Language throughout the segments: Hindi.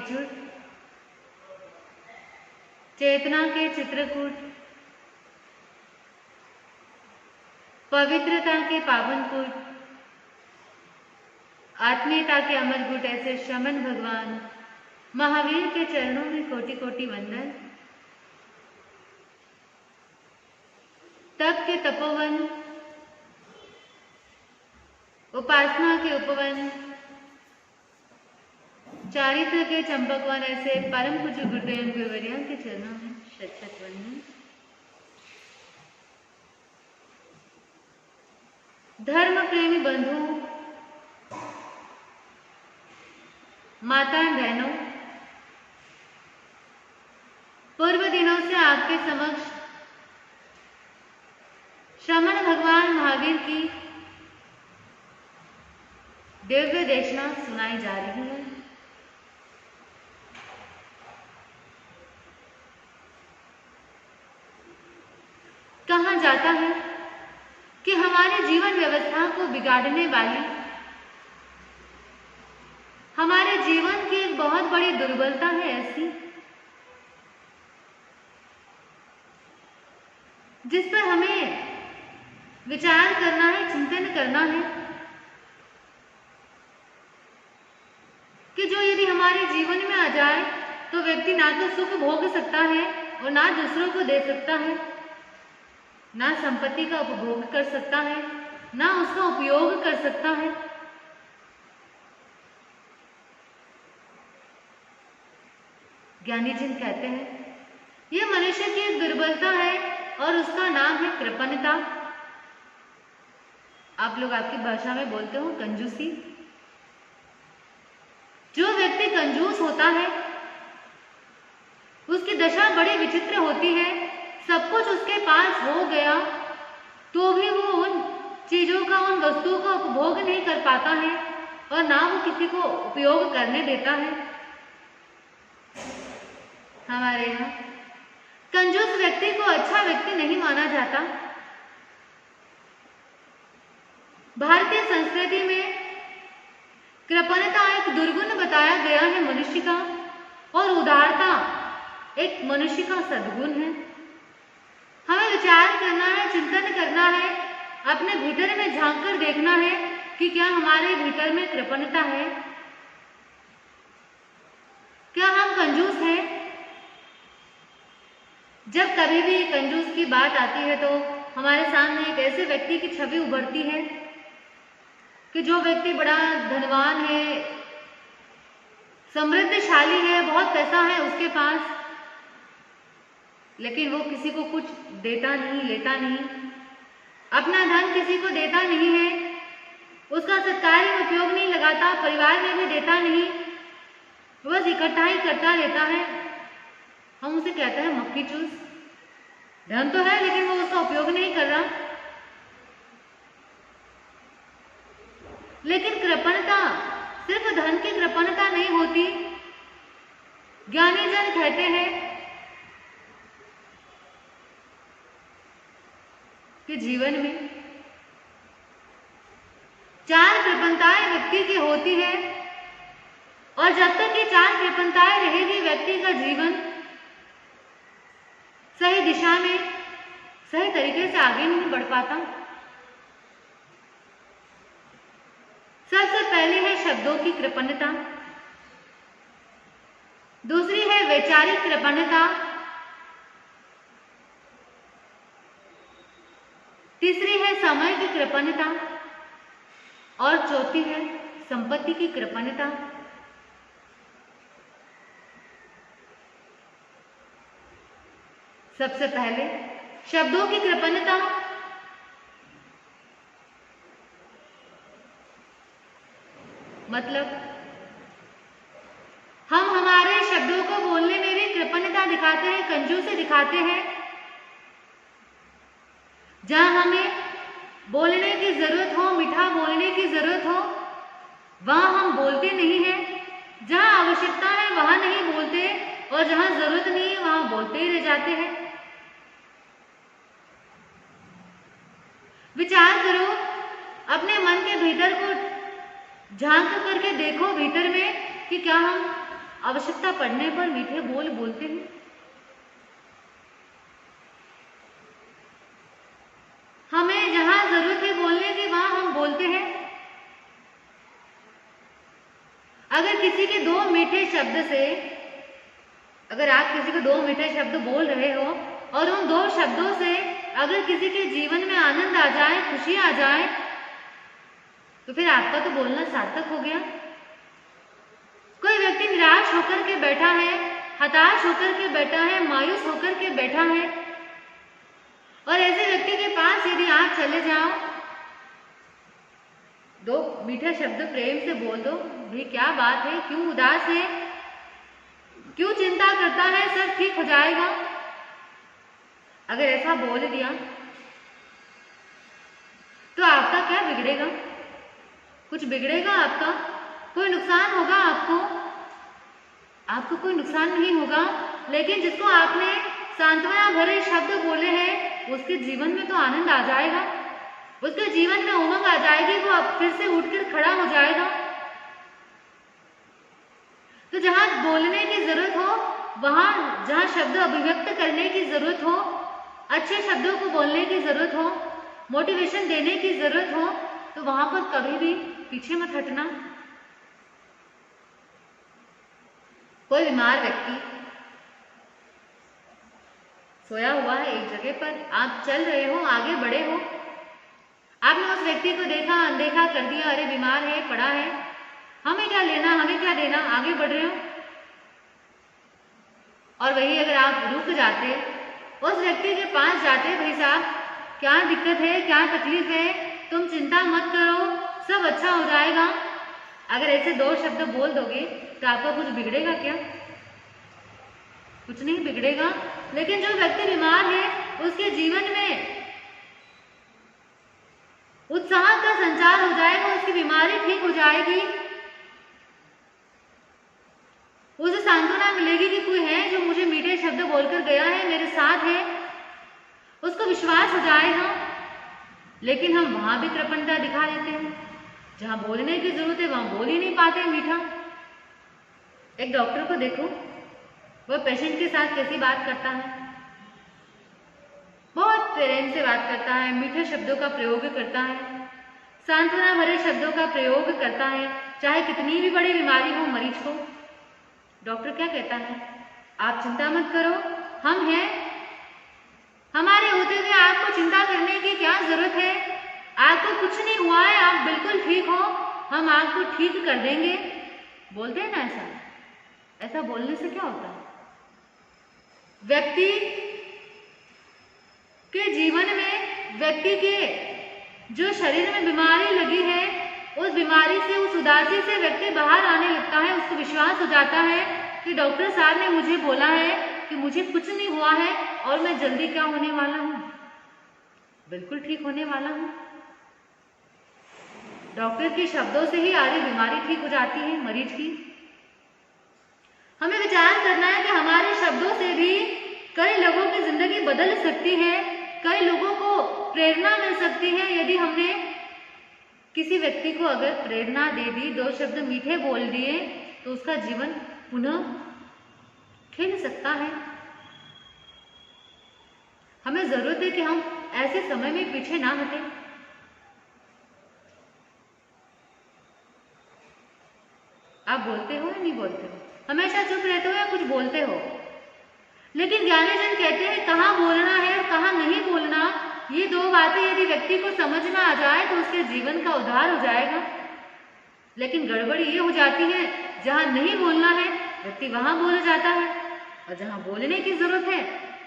एकजुट, चेतना के चित्रकूट, पवित्रता के पावनकूट, आत्मीयता के अमरकूट ऐसे शमन भगवान महावीर के चरणों में कोटि कोटि वंदन। तप के तपोवन, उपासना के उपवन, चारित्र के चंपकवन ऐसे परम पूज्य गुरुदेव गुरुवर्या के चरणों में शत शत वंदन। धर्म प्रेमी बंधु, माताएं बहनों, पूर्व दिनों से आपके समक्ष श्रमण भगवान महावीर की दिव्य देशना सुनाई जा रही है। कहा जाता है कि हमारे जीवन व्यवस्था को बिगाड़ने वाली, हमारे जीवन की एक बहुत बड़ी दुर्बलता है ऐसी, जिस पर हमें विचार करना है, चिंतन करना है कि जो यदि हमारे जीवन में आ जाए तो व्यक्ति ना तो सुख भोग सकता है और ना दूसरों को दे सकता है, ना संपत्ति का उपभोग कर सकता है, ना उसका उपयोग कर सकता है। ज्ञानी जन कहते हैं यह मनुष्य की एक दुर्बलता है और उसका नाम है कृपणता। आप लोग आपकी भाषा में बोलते हो कंजूसी। जो व्यक्ति कंजूस होता है उसकी दशा बड़ी विचित्र होती है। सब कुछ उसके पास हो गया तो भी वो उन चीजों का, उन वस्तुओं का उपभोग नहीं कर पाता है और ना वो किसी को उपयोग करने देता है। हमारे यहाँ कंजूस व्यक्ति को अच्छा व्यक्ति नहीं माना जाता। भारतीय संस्कृति में कृपणता एक दुर्गुण बताया गया है मनुष्य का, और उदारता एक मनुष्य का सद्गुण है। हमें विचार करना है, चिंतन करना है, अपने भीतर में झांक कर देखना है कि क्या हमारे भीतर में कृपणता है, क्या हम कंजूस हैं। जब कभी भी कंजूस की बात आती है तो हमारे सामने एक ऐसे व्यक्ति की छवि उभरती है कि जो व्यक्ति बड़ा धनवान है, समृद्धशाली है, बहुत पैसा है उसके पास, लेकिन वो किसी को कुछ देता नहीं, लेता नहीं, अपना धन किसी को देता नहीं है, उसका सत्कार्य में उपयोग नहीं लगाता, परिवार में भी देता नहीं, बस इकट्ठा ही करता रहता है। हम उसे कहते हैं मक्खी चूस। धन तो है लेकिन वो उसका उपयोग नहीं कर रहा। लेकिन कृपणता सिर्फ धन की कृपणता नहीं होती। ज्ञानी जन कहते हैं कि जीवन में 4 कृपणताएं व्यक्ति की होती है, और जब तक ये 4 कृपणताएं रहेगी व्यक्ति का जीवन सही दिशा में, सही तरीके से आगे नहीं बढ़ पाता। सबसे पहली है शब्दों की कृपणता, दूसरी है वैचारिक कृपणता, तीसरी है समय की कृपणता, और चौथी है संपत्ति की कृपणता। सबसे पहले शब्दों की कृपणता। मतलब हम हमारे शब्दों को बोलने में भी कृपणता दिखाते हैं, कंजूसी दिखाते हैं। जहां हमें बोलने की जरूरत हो, मीठा बोलने की जरूरत हो, वहां हम बोलते नहीं हैं। जहां आवश्यकता है वहां नहीं बोलते, और जहां जरूरत नहीं है वहां बोलते ही रह जाते हैं। विचार करो, अपने मन के भीतर को झांक करके देखो भीतर में कि क्या हम आवश्यकता पड़ने पर मीठे बोल बोलते हैं। हमें जहां जरूरत है बोलने की वहां हम बोलते हैं। अगर किसी के दो मीठे शब्द से, अगर आप किसी को दो मीठे शब्द बोल रहे हो और उन दो शब्दों से अगर किसी के जीवन में आनंद आ जाए, खुशी आ जाए, तो फिर आपका तो बोलना सार्थक हो गया। कोई व्यक्ति निराश होकर के बैठा है, हताश होकर के बैठा है, मायूस होकर के बैठा है, और ऐसे व्यक्ति के पास यदि आप चले जाओ, दो मीठे शब्द प्रेम से बोल दो, भाई क्या बात है, क्यों उदास है, क्यों चिंता करता है, सब ठीक हो जाएगा। अगर ऐसा बोल दिया तो आपका क्या बिगड़ेगा? कुछ बिगड़ेगा आपका? कोई नुकसान होगा आपको? आपको कोई नुकसान नहीं होगा। लेकिन जिसको आपने सांत्वना भरे शब्द बोले हैं, उसके जीवन में तो आनंद आ जाएगा, उसके जीवन में उमंग आ जाएगी, वो अब फिर से उठकर खड़ा हो जाएगा। तो जहां बोलने की जरूरत हो, वहां जहां शब्द अभिव्यक्त करने की जरूरत हो, अच्छे शब्दों को बोलने की जरूरत हो, मोटिवेशन देने की जरूरत हो, तो वहां पर कभी भी पीछे मत हटना। कोई बीमार व्यक्ति सोया हुआ है एक जगह पर, आप चल रहे हो, आगे बढ़े हो, आपने उस व्यक्ति को देखा, अनदेखा कर दिया, अरे बीमार है, पड़ा है, हमें क्या लेना, हमें क्या देना, आगे बढ़ रहे हो। और वही अगर आप रुक जाते, उस व्यक्ति के पास जाते, भाई साहब क्या दिक्कत है, क्या तकलीफ है, तुम चिंता मत करो, सब अच्छा हो जाएगा, अगर ऐसे दो शब्द बोल दोगे तो आपका कुछ बिगड़ेगा क्या? कुछ नहीं बिगड़ेगा। लेकिन जो व्यक्ति बीमार है, उसके जीवन में उत्साह का संचार हो जाएगा, उसकी बीमारी ठीक हो जाएगी, उसे सांत्वना मिलेगी कि कोई है जो मुझे मीठे शब्द बोलकर गया है, मेरे साथ है, उसको विश्वास हो जाएगा। लेकिन हम वहां भी कृपणता दिखा देते हैं, जहां बोलने की जरूरत है वहां बोल ही नहीं पाते मीठा। एक डॉक्टर को देखो, वह पेशेंट के साथ कैसी बात करता है, बहुत प्रेम से बात करता है, मीठे शब्दों का प्रयोग करता है, सांत्वना भरे शब्दों का प्रयोग करता है, चाहे कितनी भी बड़ी बीमारी हो मरीज को। डॉक्टर क्या कहता है? आप चिंता मत करो, हम हैं, हमारे होते हुए आपको चिंता करने की क्या जरूरत है, आपको कुछ नहीं हुआ है, आप बिल्कुल ठीक हो, हम आपको ठीक कर देंगे। बोलते हैं ना ऐसा? ऐसा बोलने से क्या होता है? व्यक्ति के जीवन में, व्यक्ति के जो शरीर में बीमारी लगी है, उस बीमारी से, उस उदासी से व्यक्ति बाहर आने लगता है, उसको विश्वास हो जाता है कि डॉक्टर साहब ने मुझे बोला है कि मुझे कुछ नहीं हुआ है और मैं जल्दी क्या होने वाला हूं, बिल्कुल ठीक होने वाला हूं। डॉक्टर के शब्दों से ही आधी बीमारी ठीक हो जाती है मरीज की। हमें विचार करना है कि हमारे शब्दों से भी कई लोगों की जिंदगी बदल सकती है, कई लोगों को प्रेरणा मिल सकती है। यदि हमने किसी व्यक्ति को अगर प्रेरणा दे दी, दो शब्द मीठे बोल दिए, तो उसका जीवन पुनः खिल सकता है। हमें जरूरत है कि हम ऐसे समय में पीछे ना हटें। आप बोलते हो या नहीं बोलते हो? हमेशा चुप रहते हो या कुछ बोलते हो? लेकिन ज्ञानीजन कहते हैं कहाँ बोलना है और कहाँ नहीं बोलना, ये दो बातें यदि व्यक्ति को समझ में आ जाए तो उसके जीवन का उद्धार हो जाएगा। लेकिन गड़बड़ी ये हो जाती है, जहाँ नहीं बोलना है व्यक्ति वहां बोल जाता है, और जहाँ बोलने की जरूरत है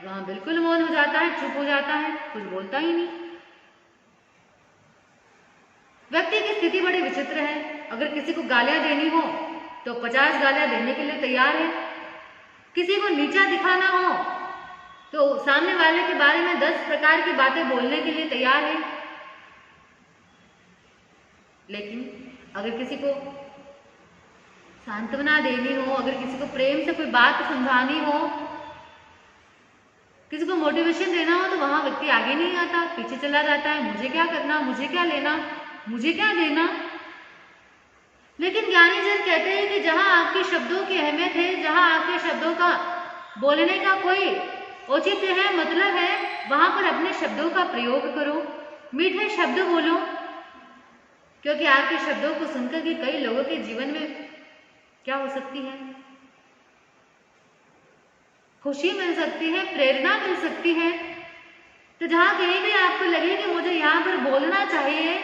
वहां बिल्कुल मौन हो जाता है, चुप हो जाता है, कुछ बोलता ही नहीं। व्यक्ति की स्थिति बड़ी विचित्र है। अगर किसी को गालियां देनी हो तो 50 गालियां देने के लिए तैयार है, किसी को नीचा दिखाना हो तो सामने वाले के बारे में 10 प्रकार की बातें बोलने के लिए तैयार है। लेकिन अगर किसी को सांत्वना देनी हो, अगर किसी को प्रेम से कोई बात समझानी हो, किसी को मोटिवेशन देना हो, तो वहां व्यक्ति आगे नहीं आता, पीछे चला जाता है। मुझे क्या करना, मुझे क्या लेना, मुझे क्या देना। लेकिन ज्ञानी जन कहते हैं कि जहां आपके शब्दों की अहमियत है, जहां आपके शब्दों का बोलने का कोई औचित्य है, मतलब है, वहां पर अपने शब्दों का प्रयोग करो, मीठे शब्द बोलो, क्योंकि आपके शब्दों को सुनकर के कई लोगों के जीवन में क्या हो सकती है, खुशी मिल सकती है, प्रेरणा मिल सकती है। तो जहां कहीं भी आपको लगे कि मुझे यहाँ पर बोलना चाहिए,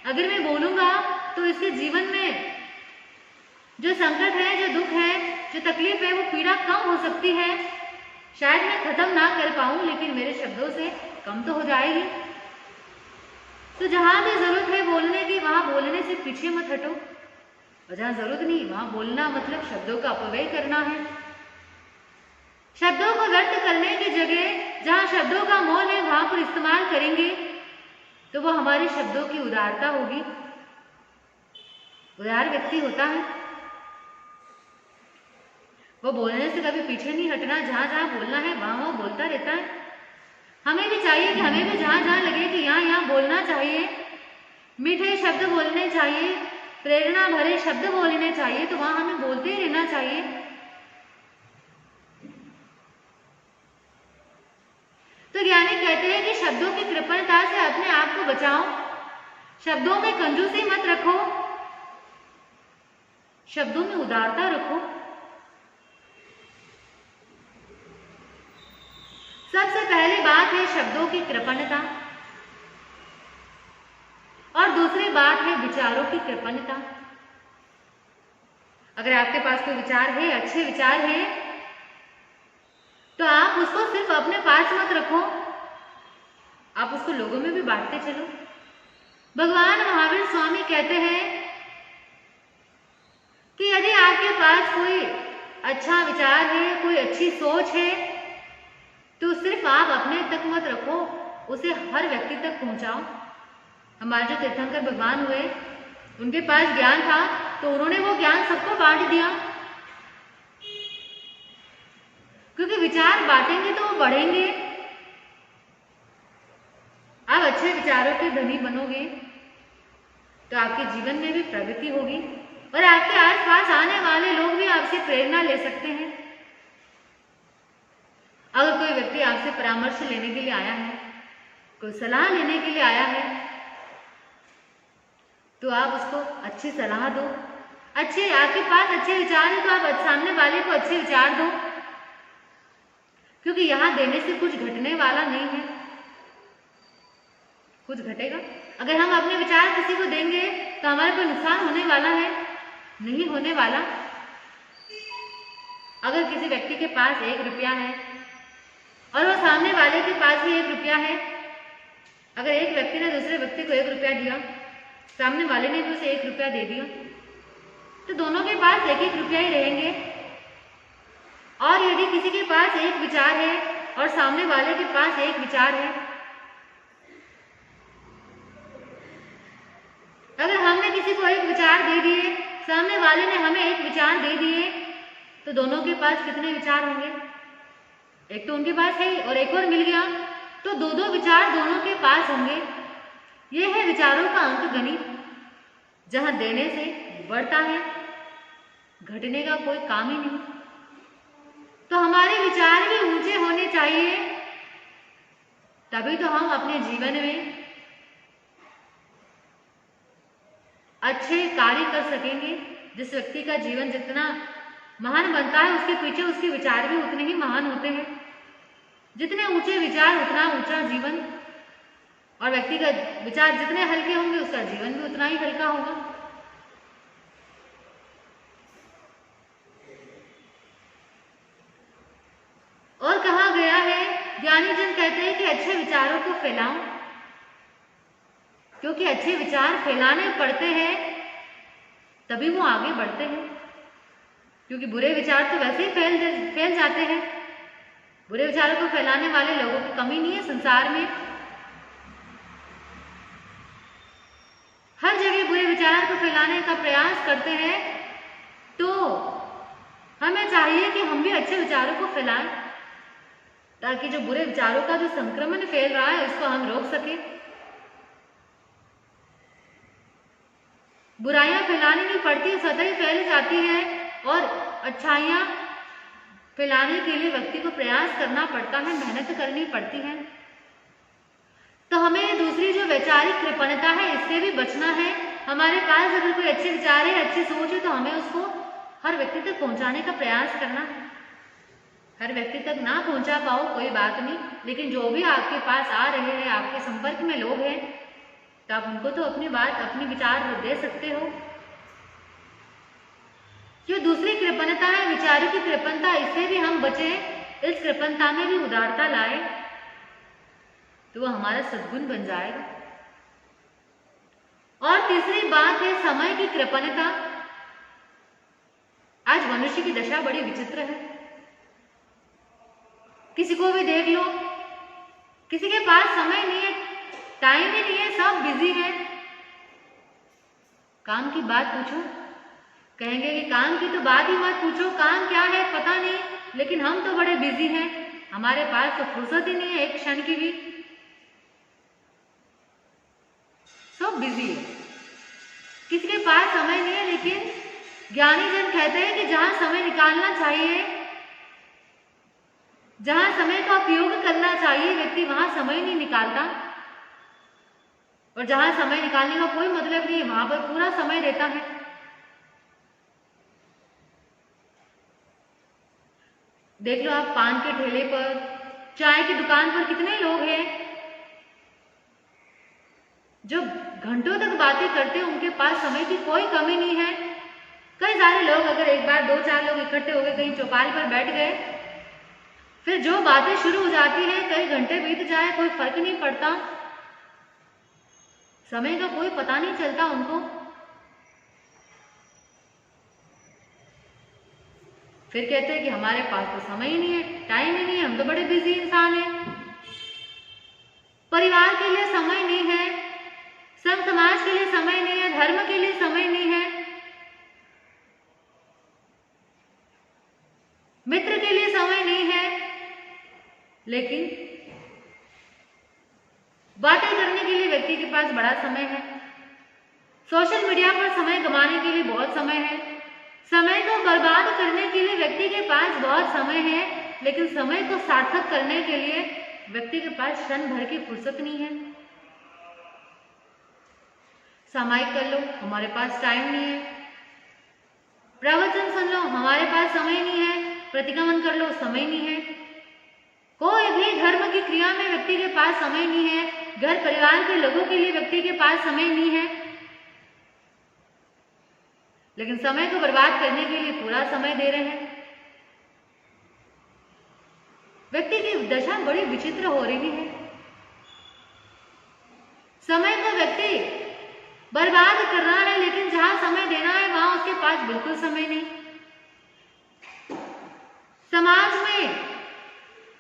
अगर मैं बोलूंगा तो इसके जीवन में जो संकट है, जो दुख है, जो तकलीफ है, वो पीड़ा कम हो सकती है। शायद मैं खत्म ना कर पाऊं, लेकिन मेरे शब्दों से कम तो हो जाएगी। तो जहां भी जरूरत है बोलने की, वहां बोलने से पीछे मत हटो, और जहां जरूरत नहीं वहां बोलना मतलब शब्दों का अपव्यय करना है। शब्दों को व्यक्त करने की जगह जहां शब्दों का मोल है वहां पर इस्तेमाल करेंगे तो वो हमारे शब्दों की उदारता होगी। उदार व्यक्ति होता है, वो बोलने से कभी पीछे नहीं हटना, जहां जहां बोलना है वहां वो बोलता रहता है। हमें भी चाहिए कि हमें भी जहां जहां लगे कि यहाँ यहाँ बोलना चाहिए, मीठे शब्द बोलने चाहिए, प्रेरणा भरे शब्द बोलने चाहिए, तो वहां हमें बोलते ही रहना चाहिए। तो ज्ञानी कहते हैं कि शब्दों की कृपणता से अपने आप को बचाओ, शब्दों में कंजूसी मत रखो, शब्दों में उदारता रखो। सबसे पहली बात है शब्दों की कृपणता, और दूसरी बात है विचारों की कृपणता। अगर आपके पास कोई विचार है, अच्छे विचार है, तो आप उसको सिर्फ अपने पास मत रखो, आप उसको लोगों में भी बांटते चलो। भगवान महावीर स्वामी कहते हैं कि यदि आपके पास कोई अच्छा विचार है, कोई अच्छी सोच है, तो सिर्फ आप अपने तक मत रखो, उसे हर व्यक्ति तक पहुंचाओ। हमारे जो तीर्थंकर भगवान हुए, उनके पास ज्ञान था तो उन्होंने वो ज्ञान सबको बांट दिया, क्योंकि विचार बांटेंगे तो वो बढ़ेंगे। आप अच्छे विचारों के धनी बनोगे तो आपके जीवन में भी प्रगति होगी, और आपके आसपास आने वाले लोग भी आपसे प्रेरणा ले सकते हैं। अगर कोई व्यक्ति आपसे परामर्श लेने के लिए आया है, कोई सलाह लेने के लिए आया है, तो आप उसको अच्छी सलाह दो। अच्छे आपके पास अच्छे विचार है तो आप सामने वाले को अच्छे विचार दो, क्योंकि यहां देने से कुछ घटने वाला नहीं है, कुछ घटेगा। अगर हम अपने विचार किसी को देंगे तो हमारा कोई नुकसान होने वाला है, नहीं होने वाला। अगर किसी व्यक्ति के पास 1 रुपया है और वो सामने वाले के पास भी 1 रुपया है, अगर एक व्यक्ति ने दूसरे व्यक्ति को 1 रुपया दिया, सामने वाले ने भी उसे 1 रुपया दे दिया, तो दोनों के पास 1-1 रुपया ही रहेंगे। और यदि किसी के पास 1 विचार है और सामने वाले के पास 1 विचार है, अगर हमने किसी को 1 विचार दे दिए, सामने वाले ने हमें 1 विचार दे दिए, तो दोनों के पास कितने विचार होंगे? एक तो उनके पास है और एक और मिल गया, तो 2-2 विचार दोनों के पास होंगे। यह है विचारों का अंक गणित, जहां देने से बढ़ता है, घटने का कोई काम ही नहीं। तो हमारे विचार भी ऊंचे होने चाहिए, तभी तो हम अपने जीवन में अच्छे कार्य कर सकेंगे। जिस व्यक्ति का जीवन जितना महान बनता है, उसके पीछे उसके विचार भी उतने ही महान होते हैं। जितने ऊंचे विचार उतना ऊंचा जीवन, और व्यक्ति का विचार जितने हल्के होंगे उसका जीवन भी उतना ही हल्का होगा। और कहा गया है, ज्ञानी जन कहते हैं कि अच्छे विचारों को फैलाओ, क्योंकि अच्छे विचार फैलाने पड़ते हैं तभी वो आगे बढ़ते हैं, क्योंकि बुरे विचार तो वैसे ही फैल जाते हैं। बुरे विचारों को फैलाने वाले लोगों की कमी नहीं है संसार में, हर जगह बुरे विचारों को फैलाने का प्रयास करते हैं। तो हमें चाहिए कि हम भी अच्छे विचारों को फैलाएं, ताकि जो बुरे विचारों का जो संक्रमण फैल रहा है उसको हम रोक सकें। बुराइयां फैलानी नहीं पड़ती, स्वतः ही फैल जाती है और अच्छाइयां फैलाने के लिए व्यक्ति को प्रयास करना पड़ता है, मेहनत करनी पड़ती है। तो हमें दूसरी जो वैचारिक कृपणता है इससे भी बचना है। हमारे पास अगर कोई अच्छे विचार है, अच्छी सोच है, तो हमें उसको हर व्यक्ति तक पहुंचाने का प्रयास करना है। हर व्यक्ति तक ना पहुंचा पाओ कोई बात नहीं, लेकिन जो भी आपके पास आ रहे हैं, आपके संपर्क में लोग हैं, तो आप उनको तो अपनी बात, अपनी विचार दे सकते हो। जो दूसरी कृपणता है, विचारों की कृपणता, इससे भी हम बचे, इस कृपणता में भी उदारता लाए, तो वो हमारा सद्गुण बन जाएगा। और तीसरी बात है समय की कृपणता। आज मनुष्य की दशा बड़ी विचित्र है। किसी को भी देख लो, किसी के पास समय नहीं है, टाइम ही नहीं है, सब बिजी है। काम की बात पूछो, कहेंगे कि काम की तो बात ही मत पूछो, काम क्या है पता नहीं, लेकिन हम तो बड़े बिजी हैं, हमारे पास तो फुर्सत ही नहीं है एक क्षण की भी, सब बिजी है, किसी के पास समय नहीं है। लेकिन ज्ञानी जन कहते हैं कि जहां समय निकालना चाहिए, जहां समय का उपयोग करना चाहिए, व्यक्ति वहां समय नहीं निकालता, और जहां समय निकालने का कोई मतलब नहीं है वहां पर पूरा समय देता है। देख लो आप, पान के ठेले पर, चाय की दुकान पर कितने लोग हैं जो घंटों तक बातें करते हैं, उनके पास समय की कोई कमी नहीं है। कई सारे लोग, अगर एक बार 2-4 लोग इकट्ठे हो गए, कहीं चौपाल पर बैठ गए, फिर जो बातें शुरू हो जाती हैं, कई घंटे बीत जाए कोई फर्क नहीं पड़ता, समय का कोई पता नहीं चलता उनको। फिर कहते हैं कि हमारे पास तो समय ही नहीं है, टाइम ही नहीं है, हम तो बड़े बिजी इंसान हैं। परिवार के लिए समय नहीं है, संघ समाज के लिए समय नहीं है, धर्म के लिए समय नहीं है, मित्र के लिए समय नहीं है, लेकिन बातें करने के लिए व्यक्ति के पास बड़ा समय है। सोशल मीडिया पर समय गंवाने के लिए बहुत समय है। समय को बर्बाद करने के लिए व्यक्ति के पास बहुत समय है, लेकिन समय को सार्थक करने के लिए व्यक्ति के पास क्षण भर की फुर्सत नहीं है। सामायिक कर लो, हमारे पास टाइम नहीं है। प्रवचन सुन लो, हमारे पास समय नहीं है। प्रतिगमन कर लो, समय नहीं है। कोई भी धर्म की क्रिया में व्यक्ति के पास समय नहीं है। घर परिवार के लोगों के लिए व्यक्ति के पास समय नहीं है, लेकिन समय को बर्बाद करने के लिए पूरा समय दे रहे हैं। व्यक्ति की दशा बड़ी विचित्र हो रही है। समय को व्यक्ति बर्बाद कर रहा है, लेकिन जहां समय देना है वहां उसके पास बिल्कुल समय नहीं। समाज में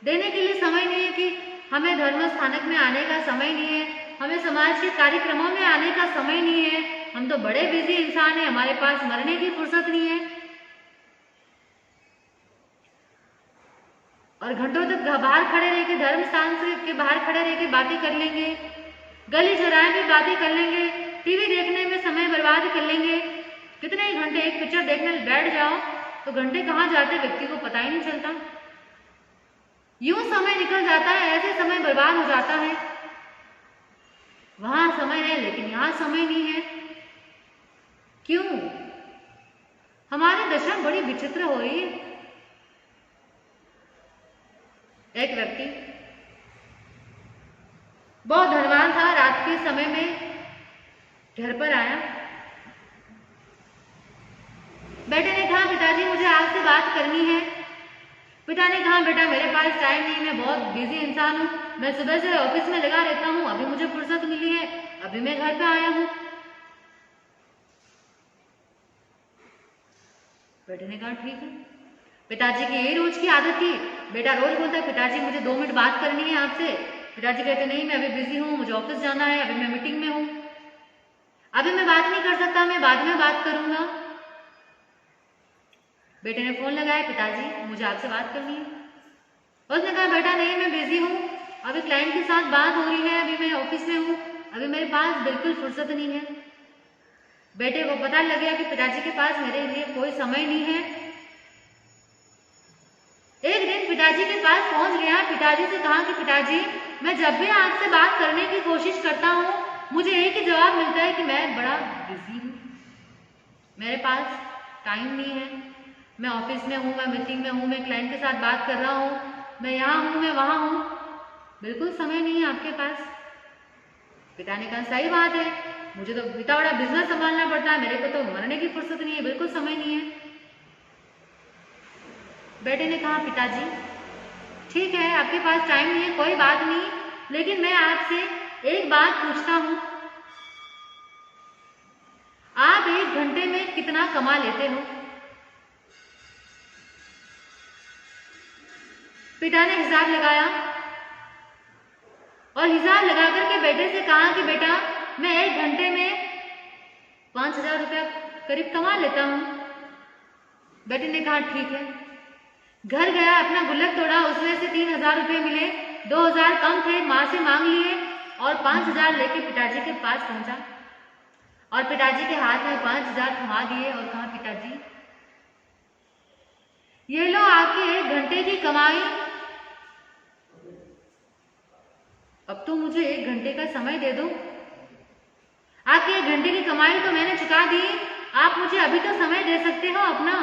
देने के लिए समय नहीं है कि हमें धर्म स्थानक में आने का समय नहीं है, हमें समाज के कार्यक्रमों में आने का समय नहीं है, हम तो बड़े बिजी इंसान हैं, हमारे पास मरने की फुर्सत नहीं है। और घंटों तक बाहर खड़े रह के, धर्म स्थान से के बाहर खड़े रह के बातें कर लेंगे, गली चौराहे में बातें कर लेंगे, टीवी देखने में समय बर्बाद कर लेंगे। कितने ही घंटे एक पिक्चर देखने बैठ जाओ तो घंटे कहाँ जाते व्यक्ति को पता ही नहीं चलता। यूं समय निकल जाता है, ऐसे समय बर्बाद हो जाता है। वहां समय है लेकिन यहां समय नहीं है। क्यों? हमारी दशा बड़ी विचित्र हो रही है। एक व्यक्ति बहुत धनवान था, रात के समय में घर पर आया। बेटे ने कहा, पिताजी मुझे आपसे बात करनी है। पिता ने कहा, बेटा मेरे पास टाइम नहीं, मैं बहुत बिजी इंसान हूँ, मैं सुबह से ऑफिस में लगा रहता हूँ, अभी मुझे फुर्सत मिली है, अभी मैं घर पे आया हूँ। बेटे ने कहा, ठीक है। पिताजी की यही रोज की आदत थी। बेटा रोज बोलता है, पिताजी मुझे 2 मिनट बात करनी है आपसे। पिताजी कहते, नहीं मैं अभी बिजी हूँ, मुझे ऑफिस जाना है, अभी मैं मीटिंग में हूँ, अभी मैं बात नहीं कर सकता, मैं बाद में बात करूंगा। बेटे ने फोन लगाया, पिताजी मुझे आपसे बात करनी है। उसने कहा, बेटा नहीं मैं बिजी हूँ, अभी क्लाइंट के साथ बात हो रही है, अभी मैं ऑफिस में हूँ, अभी मेरे पास बिल्कुल फुर्सत नहीं है। बेटे को पता लग गया कि पिताजी के पास मेरे लिए कोई समय नहीं है। एक दिन पिताजी के पास पहुंच गया, पिताजी से कहा कि पिताजी, मैं जब भी आपसे बात करने की कोशिश करता हूँ मुझे एक ही जवाब मिलता है कि मैं बड़ा बिजी हूँ, मेरे पास टाइम नहीं है, मैं ऑफिस में हूँ, मैं मीटिंग में हूँ, मैं क्लाइंट के साथ बात कर रहा हूँ, मैं यहाँ हूँ, मैं वहाँ हूँ, बिल्कुल समय नहीं है आपके पास। पिता ने कहा सही बात है, मुझे तो इतना बड़ा बिजनेस संभालना पड़ता है, मेरे को तो मरने की फुर्सत नहीं है, बिल्कुल समय नहीं है। बेटे ने कहा पिताजी ठीक है आपके पास टाइम नहीं है, कोई बात नहीं, लेकिन मैं आपसे एक बात पूछता हूँ, आप 1 घंटे में कितना कमा लेते हो? पिता ने हिसाब लगाया और हिसाब लगा करके बेटे से कहा कि बेटा मैं 1 घंटे में 5,000 रुपया करीब कमा लेता हूँ। बेटे ने कहा ठीक है। घर गया, अपना गुल्लक तोड़ा, उसमें से 3,000 रुपये मिले, 2,000 कम थे, माँ से मांग लिए और 5,000 लेके पिताजी के पास पहुंचा और पिताजी के हाथ में 5,000 थमा दिए और कहा पिताजी ये लो आपके 1 घंटे की कमाई, अब तो मुझे 1 घंटे का समय दे दो, आपके 1 घंटे की कमाई तो मैंने चुका दी, आप मुझे अभी तो समय दे सकते हो अपना,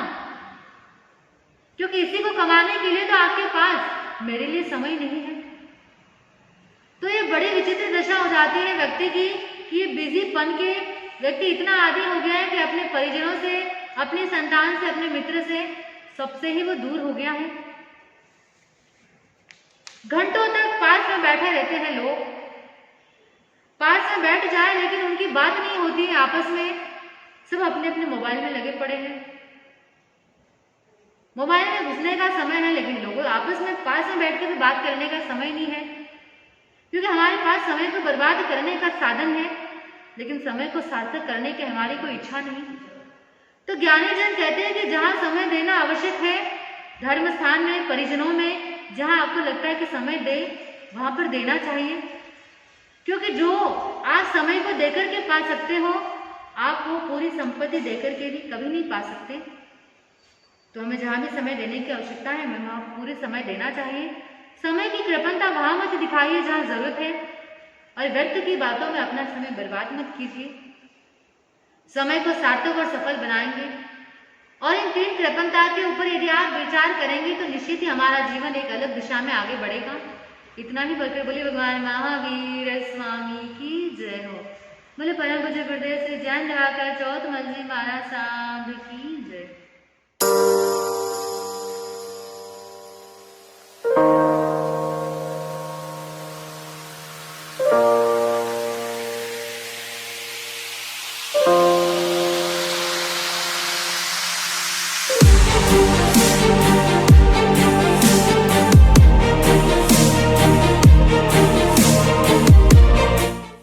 क्योंकि इसी को कमाने के लिए तो आपके पास मेरे लिए समय नहीं है। तो ये बड़ी विचित्र दशा हो जाती है व्यक्ति की कि ये बिजीपन के व्यक्ति इतना आदी हो गया है कि अपने परिजनों से, अपने संतान से, अपने मित्र से, सबसे ही वो दूर हो गया है। घंटों तक पास में बैठे रहते हैं लोग, पास में बैठ जाए लेकिन उनकी बात नहीं होती है आपस में, सब अपने अपने मोबाइल में लगे पड़े हैं। मोबाइल में घुसने का समय है लेकिन लोगों आपस में पास में बैठकर भी बात करने का समय नहीं है, क्योंकि हमारे पास समय को बर्बाद करने का साधन है लेकिन समय को सार्थक करने की हमारी कोई इच्छा नहीं। तो ज्ञानी जन कहते हैं कि जहाँ समय देना आवश्यक है, धर्म स्थान में, परिजनों में, जहाँ आपको लगता है कि समय दे वहां पर देना चाहिए, क्योंकि जो आप समय को देकर के पा सकते हो आप वो पूरी संपत्ति देकर के भी कभी नहीं पा सकते। तो हमें जहाँ भी समय देने की आवश्यकता है हमें वहाँ पूरे समय देना चाहिए। समय की कृपणता वहाँ मत दिखाइए जहाँ जरूरत है और व्यर्थ की बातों में अपना समय बर्बाद मत कीजिए। समय को सार्थक और सफल बनाएंगे और इन 3 कृपणता के ऊपर यदि आप विचार करेंगे तो निश्चित ही हमारा जीवन एक अलग दिशा में आगे बढ़ेगा। इतना ही बोलकर बोलिए भगवान महावीर स्वामी की जय हो। बोले परम पूज्य गुरुदेव श्री जैन दिवाकर चौथ मंजिल महाराज साहब की जय।